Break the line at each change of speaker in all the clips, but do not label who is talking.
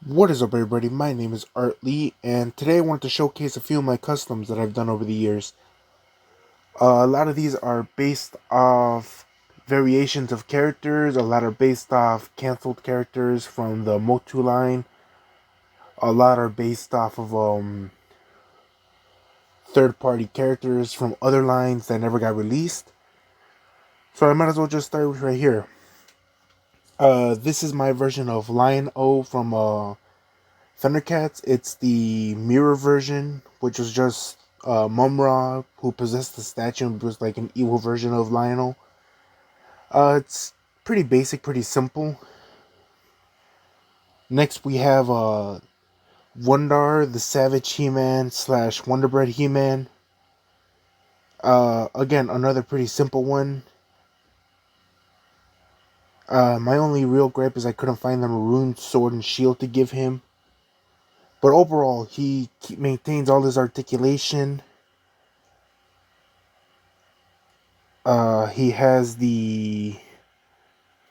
What is up, everybody? My name is Art Lee, and today I want to showcase a few of my customs that I've done over the years. A lot of these are based off variations of characters, a lot are based off canceled characters from the Motu line, a lot are based off of third-party characters from other lines that never got released. So I might as well just start right here. This is my version of Lion-O from Thundercats. It's the mirror version, which was just Mumra, who possessed the statue and was like an evil version of Lionel. It's pretty basic, pretty simple. Next, we have Wondar, the Savage He-Man slash Wonderbread He-Man. Again, another pretty simple one. My only real gripe is I couldn't find the maroon sword and shield to give him. But overall, he maintains all his articulation. He has the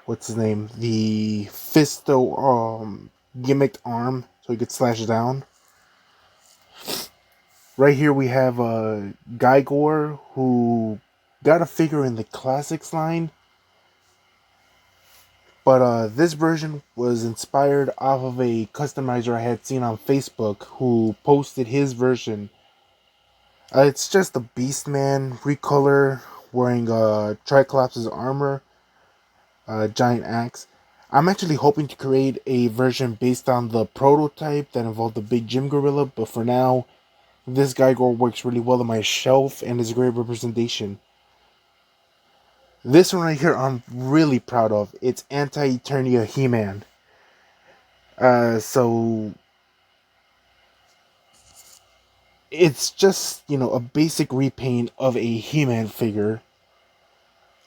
what's his name? The Fisto gimmicked arm, so he could slash down. Right here we have Geigor, who got a figure in the classics line, but this version was inspired off of a customizer I had seen on Facebook who posted his version. It's just a Beastman recolor wearing Triclops' armor, giant axe. I'm actually hoping to create a version based on the prototype that involved the big gym gorilla, but for now, this Geigor works really well on my shelf and is a great representation. This one right here I'm really proud of. It's Anti-Eternia He-Man. So it's just, a basic repaint of a He-Man figure.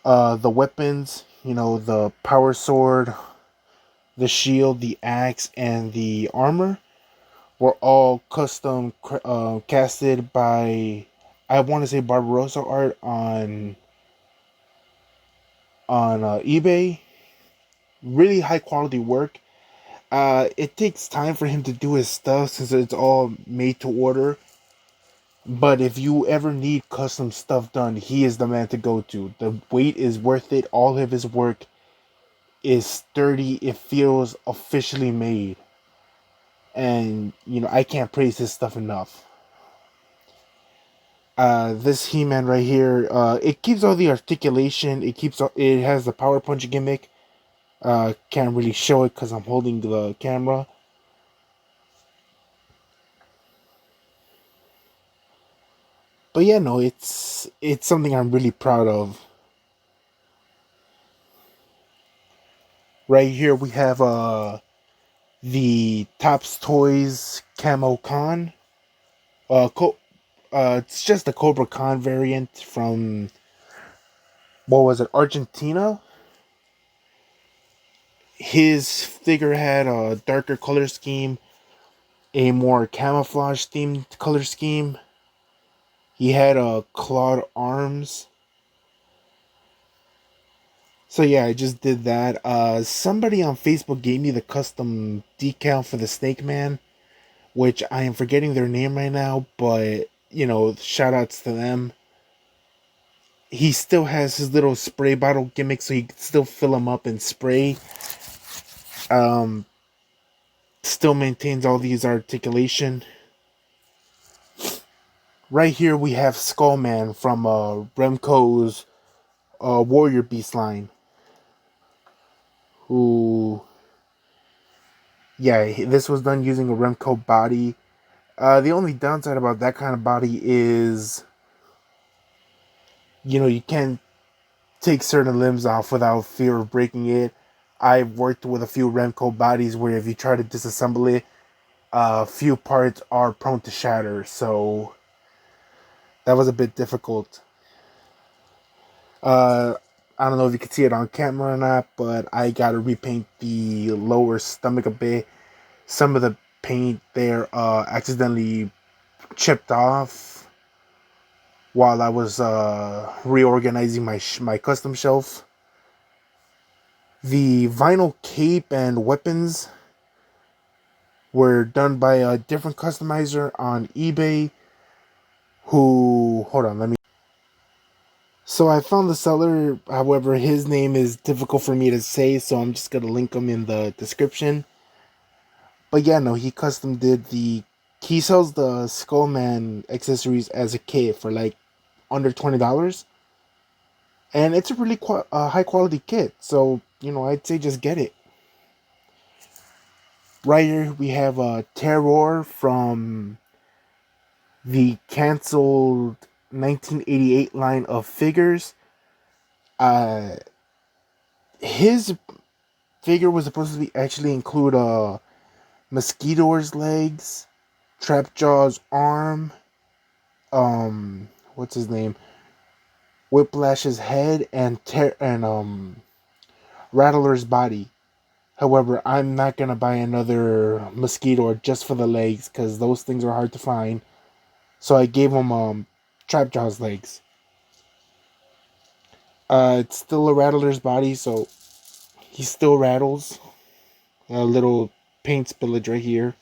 The weapons, the power sword, the shield, the axe, and the armor were all custom casted by, I want to say, Barbarossa Art on eBay. Really high quality work. It takes time for him to do his stuff since it's all made to order. But if you ever need custom stuff done, he is the man to go to. The wait is worth it. All of his work is sturdy. It feels officially made. And, I can't praise his stuff enough. This He-Man right here, it keeps all the articulation. It has the power punch gimmick. Can't really show it because I'm holding the camera. But yeah, no, it's something I'm really proud of. Right here we have the Tops Toys Camo Khan. It's just a Cobra Khan variant from, what was it, Argentina. His figure had a darker color scheme, a more camouflage themed color scheme. He had clawed arms. So yeah, I just did that. Somebody on Facebook gave me the custom decal for the Snake Man, which I am forgetting their name right now, but shout outs to them. He still has his little spray bottle gimmick, so you can still fill him up and spray. Still maintains all these articulation. Right here we have Skullman from Remco's Warrior Beast line. Who, yeah, this was done using a Remco body. The only downside about that kind of body is, you can't take certain limbs off without fear of breaking it. I've worked with a few Remco bodies where if you try to disassemble it, a few parts are prone to shatter, so that was a bit difficult. I don't know if you can see it on camera or not, but I gotta repaint the lower stomach a bit. Some of the paint there accidentally chipped off while I was reorganizing my custom shelf. The vinyl cape and weapons were done by a different customizer on eBay who, hold on, let me. So I found the seller, however, his name is difficult for me to say, so I'm just going to link him in the description. But yeah, no, he custom did he sells the Skullman accessories as a kit for like under $20. And it's a really high quality kit, so, I'd say just get it. Right here we have a Terror from the canceled 1988 line of figures. His figure was supposed to be actually include Mosquito's legs, Trapjaw's arm, what's his name, Whiplash's head, and Rattler's body. However, I'm not gonna buy another Mosquito just for the legs because those things are hard to find. So I gave him Trapjaw's legs. It's still a Rattler's body, so he still rattles. A little paint spillage right here.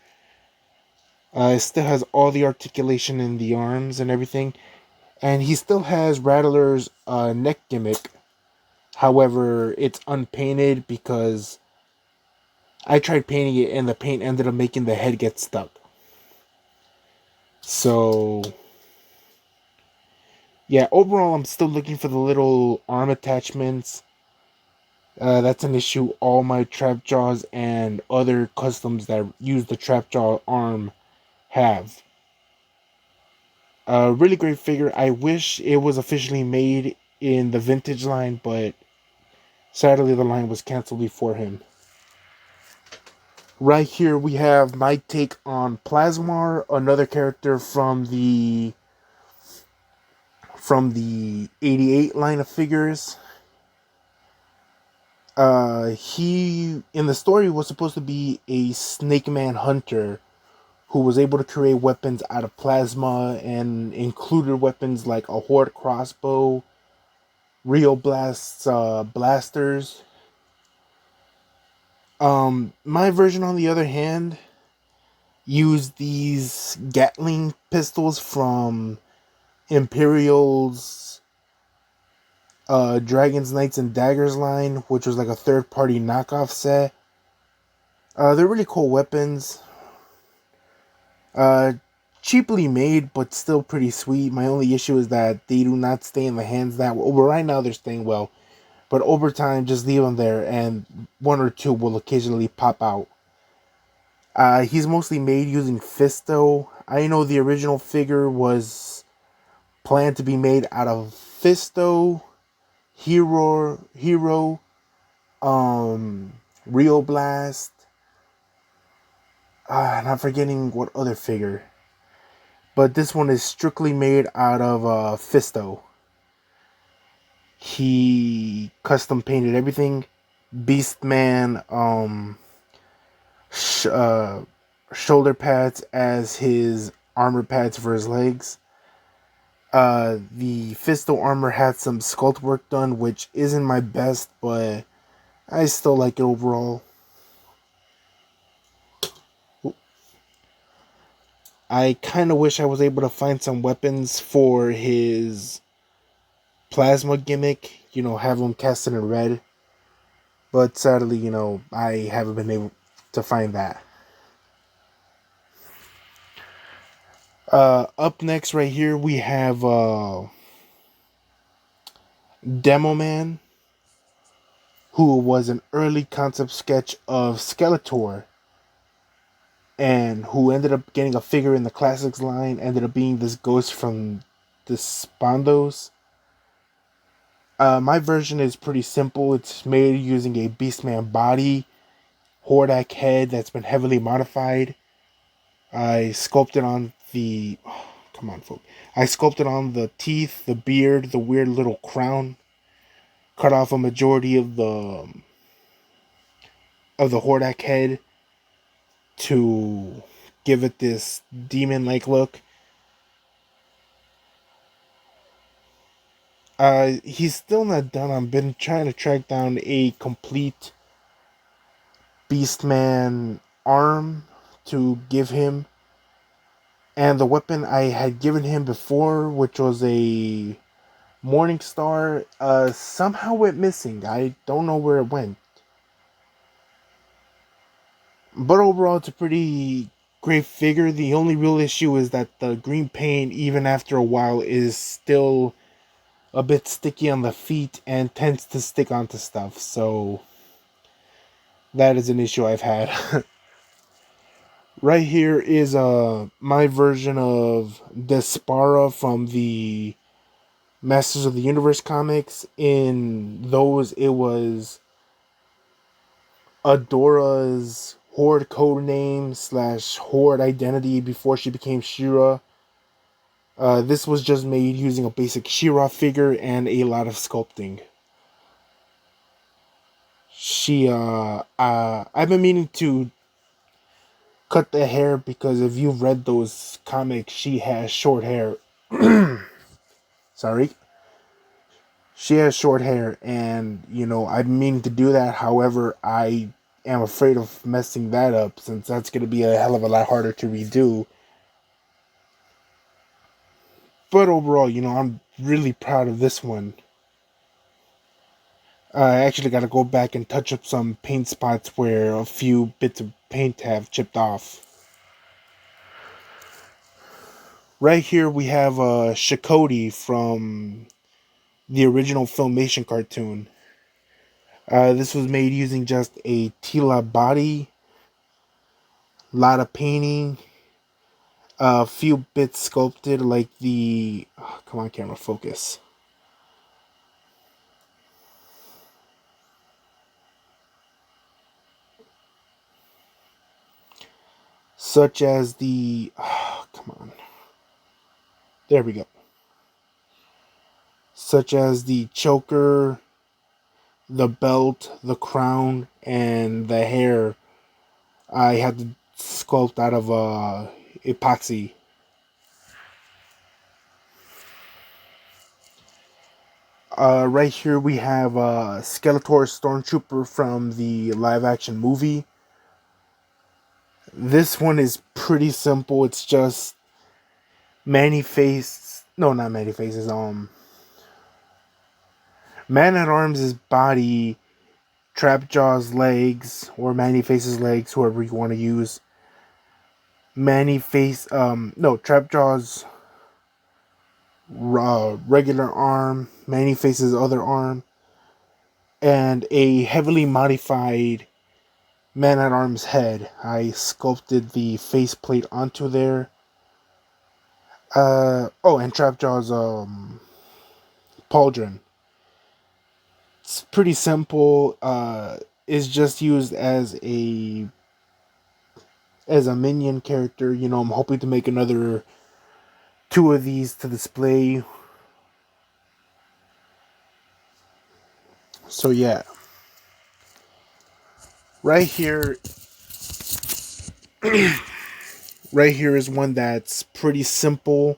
It still has all the articulation in the arms and everything. And he still has Rattler's neck gimmick. However, it's unpainted because I tried painting it and the paint ended up making the head get stuck. So, yeah, overall, I'm still looking for the little arm attachments. That's an issue all my Trapjaws and other customs that use the Trapjaw arm have. A really great figure. I wish it was officially made in the vintage line, but sadly the line was canceled before him. Right here we have my take on Plasmar, another character from the 88 line of figures. He in the story was supposed to be a Snake Man hunter who was able to create weapons out of plasma and included weapons like a Horde crossbow, Rio Blast's blasters. My version, on the other hand, used these Gatling pistols from Imperial's Dragons, Knights, and Daggers line, which was like a third-party knockoff set. They're really cool weapons. Cheaply made, but still pretty sweet. My only issue is that they do not stay in the hands that well. But right now they're staying well. But over time, just leave them there, and one or two will occasionally pop out. He's mostly made using Fisto. I know the original figure was planned to be made out of Fisto, Hero, Rio Blast. And I'm forgetting what other figure. But this one is strictly made out of Fisto. He custom painted everything. Beastman, shoulder pads as his armor pads for his legs. The Fisto armor had some sculpt work done, which isn't my best, but I still like it overall. I kind of wish I was able to find some weapons for his plasma gimmick, have him casted in red. But sadly, I haven't been able to find that. Up next right here we have Demoman, who was an early concept sketch of Skeletor, and who ended up getting a figure in the Classics line, ended up being this ghost from the Spondos. My version is pretty simple. It's made using a Beastman body, Hordak head that's been heavily modified. I sculpted on the... Oh, come on, folks. I sculpted on the teeth, the beard, the weird little crown. Cut off a majority of the Hordak head to give it this demon-like look. He's still not done. I've been trying to track down a complete Beastman arm to give him. And the weapon I had given him before, which was a Morning Star, somehow went missing. I don't know where it went. But overall, it's a pretty great figure. The only real issue is that the green paint, even after a while, is still a bit sticky on the feet and tends to stick onto stuff. So that is an issue I've had. Right here is my version of Despara from the Masters of the Universe comics. In those, it was Adora's Horde code name / Horde identity before she became She-Ra. This was just made using a basic She-Ra figure and a lot of sculpting. I've been meaning to cut the hair because if you've read those comics, she has short hair. Sorry. She has short hair, and I've been meaning to do that. However, I am afraid of messing that up since that's going to be a hell of a lot harder to redo. But overall, I'm really proud of this one. I actually got to go back and touch up some paint spots where a few bits of paint have chipped off. Right here we have Shikoti from the original Filmation cartoon. This was made using just a Tila body, lot of painting, a few bits sculpted like the... Oh, come on, camera, focus. Such as the... Oh, come on. There we go. Such as the choker, the belt, the crown, and the hair. I had to sculpt out of epoxy. Right here we have Skeletor Stormtrooper from the live-action movie. This one is pretty simple. It's just Man-At-Arms' body, Trapjaw's legs, or Man-At-Face's legs, whoever you want to use. Trapjaw's regular arm, Man-At-Face's other arm, and a heavily modified Man-At-Arms head. I sculpted the faceplate onto there. And Trapjaw's pauldron. It's pretty simple. It's just used as a minion character. I'm hoping to make another 2 of these to display. So yeah. Right here is one that's pretty simple,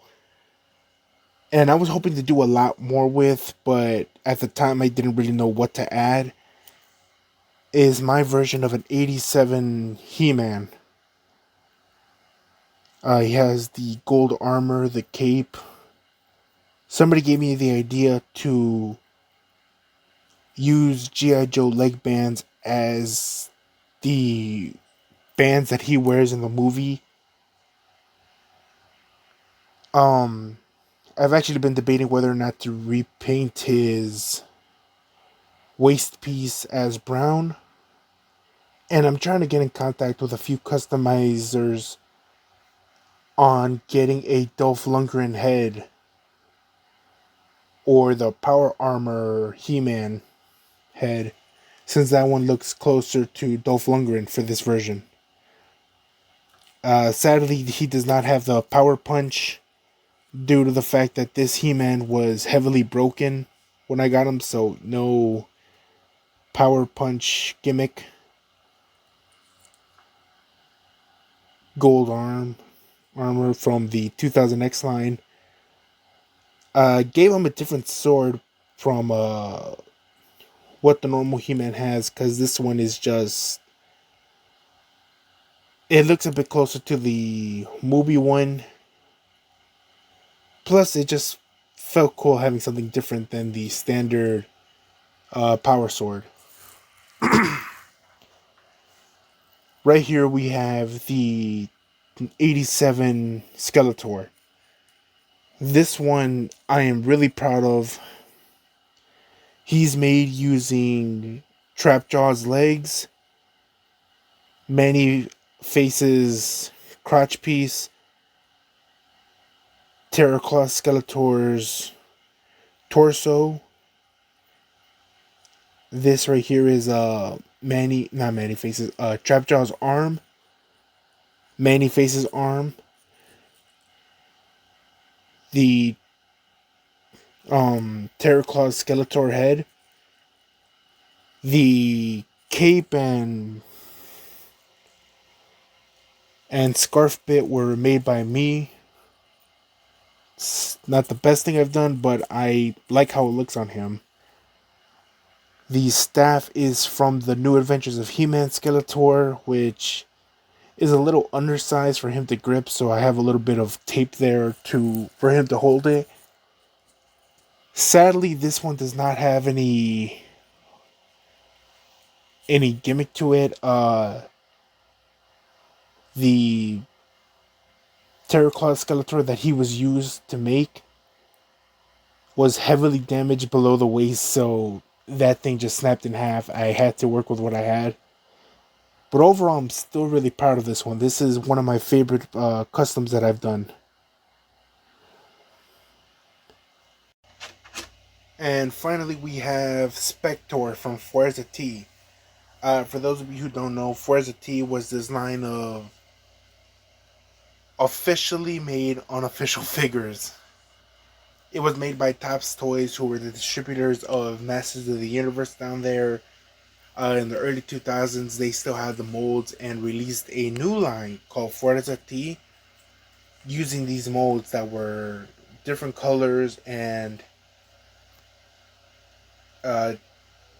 and I was hoping to do a lot more with, but at the time I didn't really know what to add. Is my version of an 87 He-Man. He has the gold armor, the cape. Somebody gave me the idea to use G.I. Joe leg bands as the bands that he wears in the movie. I've actually been debating whether or not to repaint his waist piece as brown. And I'm trying to get in contact with a few customizers on getting a Dolph Lundgren head or the Power Armor He-Man head, since that one looks closer to Dolph Lundgren for this version. Sadly, he does not have the Power Punch due to the fact that this He-Man was heavily broken when I got him, so no Power Punch gimmick. Gold armor from the 2000X line. Gave him a different sword from what the normal He-Man has, because this one is just It looks a bit closer to the movie one. Plus, it just felt cool having something different than the standard power sword. Right here we have the 87 Skeletor. This one I am really proud of. He's made using Trapjaw's legs, Many Faces crotch piece, Terraclaw Skeletor's torso. This right here is not Manny Faces, Trapjaw's arm, Manny Faces arm, the Terraclaw Skeletor head, the cape and scarf bit were made by me. It's not the best thing I've done, but I like how it looks on him. The staff is from the New Adventures of He-Man Skeletor, which is a little undersized for him to grip, so I have a little bit of tape there for him to hold it. Sadly, this one does not have any gimmick to it. The Terraclaw Skeletor that he was used to make was heavily damaged below the waist, so that thing just snapped in half. I had to work with what I had. But overall, I'm still really proud of this one. This is one of my favorite customs that I've done. And finally, we have Spector from Fuerza-T. For those of you who don't know, Fuerza-T was this line of officially made unofficial figures. It was made by Topps Toys, who were the distributors of Masters of the Universe down there. In the early 2000s, they still had the molds and released a new line called Fuerza-T, using these molds that were different colors and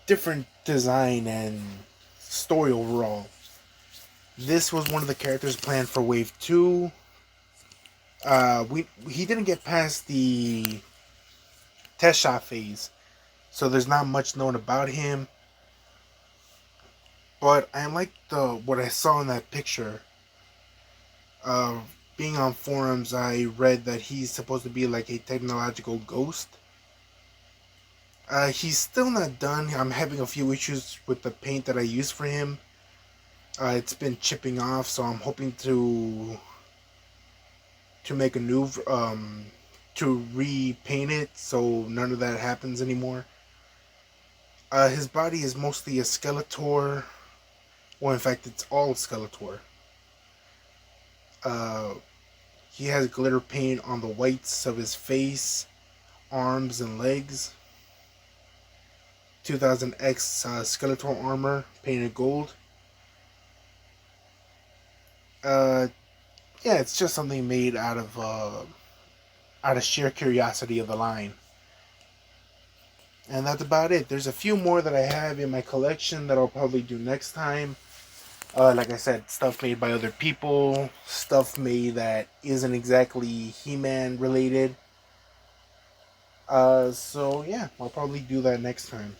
different design and story overall. This was one of the characters planned for Wave 2. He didn't get past the test shot phase, so there's not much known about him. But I like what I saw in that picture. Being on forums, I read that he's supposed to be like a technological ghost. He's still not done. I'm having a few issues with the paint that I used for him. It's been chipping off, so I'm hoping to make a new to repaint it so none of that happens anymore. His body is mostly a Skeletor. Well, in fact, it's all Skeletor. He has glitter paint on the whites of his face, arms, and legs. 2000X Skeletor armor, painted gold. Yeah, it's just something made out of sheer curiosity of the line. And that's about it. There's a few more that I have in my collection that I'll probably do next time. Like I said, stuff made by other people, stuff made that isn't exactly He-Man related. So yeah, I'll probably do that next time.